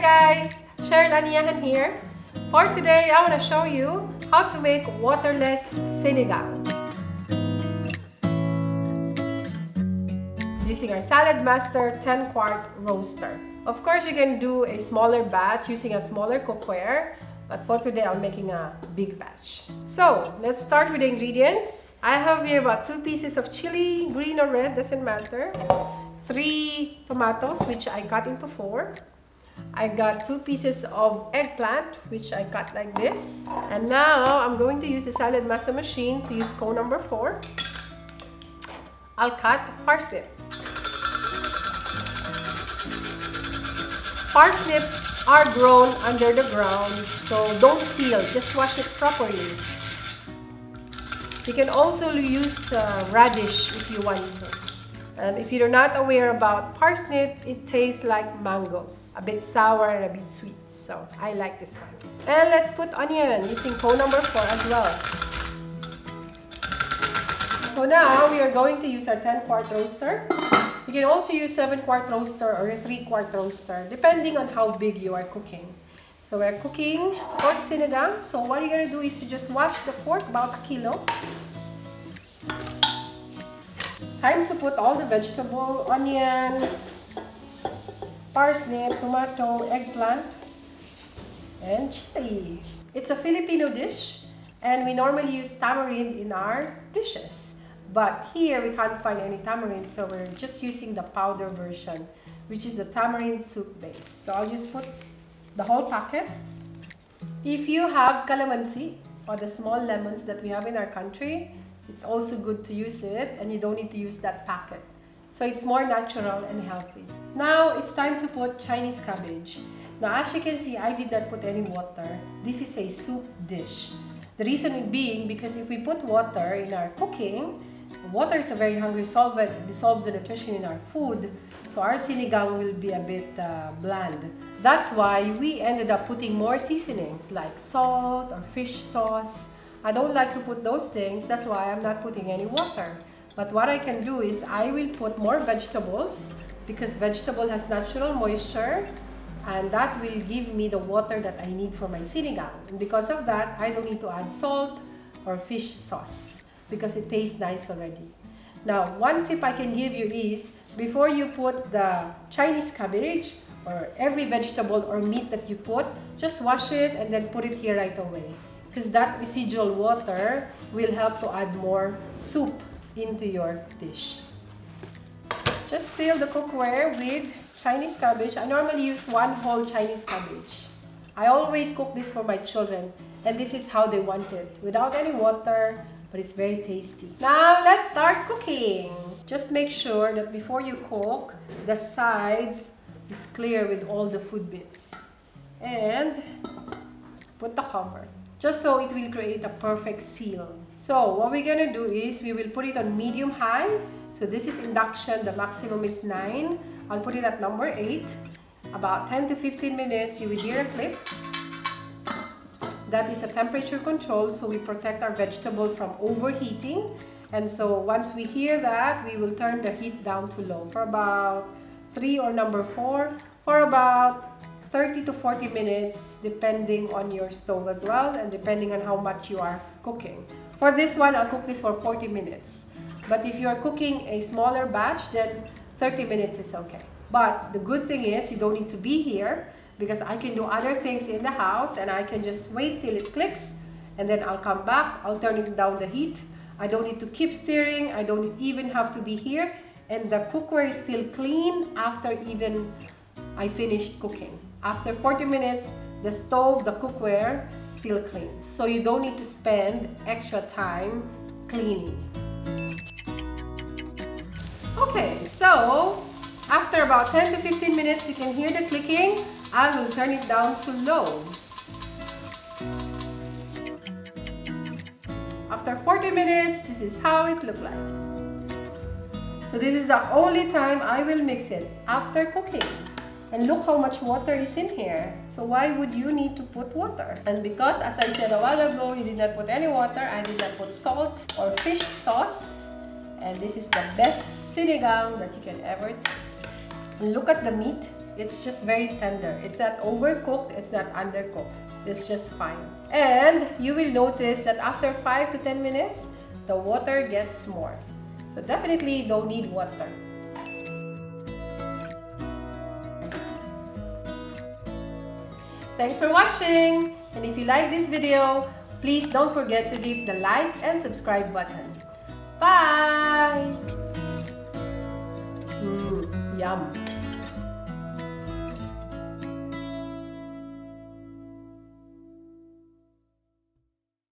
guys, Cheryl Aniyahan here. For today, I want to show you how to make waterless sinigang using our Saladmaster 10-quart roaster. Of course, you can do a smaller batch using a smaller cookware, but for today, I'm making a big batch. So, let's start with the ingredients. I have here about 2 pieces of chili, green or red, doesn't matter. 3 tomatoes, which I cut into 4. I got 2 pieces of eggplant, which I cut like this. And now I'm going to use the Saladmaster machine to use cone number 4. I'll cut parsnip. Parsnips are grown under the ground, so don't peel, just wash it properly. You can also use radish if you want to. And if you're not aware about parsnip, it tastes like mangoes. A bit sour and a bit sweet. So I like this one. And let's put onion using cone number 4 as well. So now we are going to use our 10-quart roaster. You can also use 7-quart roaster or a 3-quart roaster, depending on how big you are cooking. So we're cooking pork sinigang. So what you're going to do is to just wash the pork, about 1 kilo. Time to put all the vegetable, onion, parsnip, tomato, eggplant, and chili. It's a Filipino dish, and we normally use tamarind in our dishes. But here we can't find any tamarind, so we're just using the powder version, which is the tamarind soup base. So I'll just put the whole packet. If you have calamansi, or the small lemons that we have in our country, it's also good to use it, and you don't need to use that packet. So it's more natural and healthy. Now it's time to put Chinese cabbage. Now as you can see, I did not put any water. This is a soup dish. The reason being because if we put water in our cooking, water is a very hungry solvent. It dissolves the nutrition in our food. So our sinigang will be a bit bland. That's why we ended up putting more seasonings like salt or fish sauce. I don't like to put those things, that's why I'm not putting any water. But what I can do is I will put more vegetables because vegetable has natural moisture and that will give me the water that I need for my sinigang. And because of that, I don't need to add salt or fish sauce because it tastes nice already. Now, one tip I can give you is before you put the Chinese cabbage or every vegetable or meat that you put, just wash it and then put it here right away. Because that residual water will help to add more soup into your dish. Just fill the cookware with Chinese cabbage. I normally use 1 whole Chinese cabbage. I always cook this for my children, and this is how they want it, without any water, but it's very tasty. Now let's start cooking. Just make sure that before you cook, the sides is clear with all the food bits. And put the cover, just so it will create a perfect seal. So what we're gonna do is we will put it on medium-high. So this is induction, the maximum is 9. I'll put it at number 8. About 10 to 15 minutes, you will hear a click. That is a temperature control, so we protect our vegetable from overheating. And so once we hear that, we will turn the heat down to low for about 3 or number 4 for about 30 to 40 minutes, depending on your stove as well and depending on how much you are cooking. For this one, I'll cook this for 40 minutes. But if you are cooking a smaller batch, then 30 minutes is okay. But the good thing is you don't need to be here because I can do other things in the house and I can just wait till it clicks and then I'll come back, I'll turn it down the heat. I don't need to keep stirring, I don't even have to be here, and the cookware is still clean after even I finished cooking. After 40 minutes, the stove, the cookware, still clean. So you don't need to spend extra time cleaning. Okay, so after about 10 to 15 minutes, you can hear the clicking. I will turn it down to low. After 40 minutes, this is how it looks like. So this is the only time I will mix it, after cooking. And look how much water is in here. So why would you need to put water? And because, as I said a while ago, you did not put any water, I did not put salt or fish sauce. And this is the best sinigang that you can ever taste. And look at the meat. It's just very tender. It's not overcooked, it's not undercooked. It's just fine. And you will notice that after 5 to 10 minutes, the water gets more. So definitely don't need water. Thanks for watching! And if you like this video, please don't forget to hit the like and subscribe button. Bye! Yum!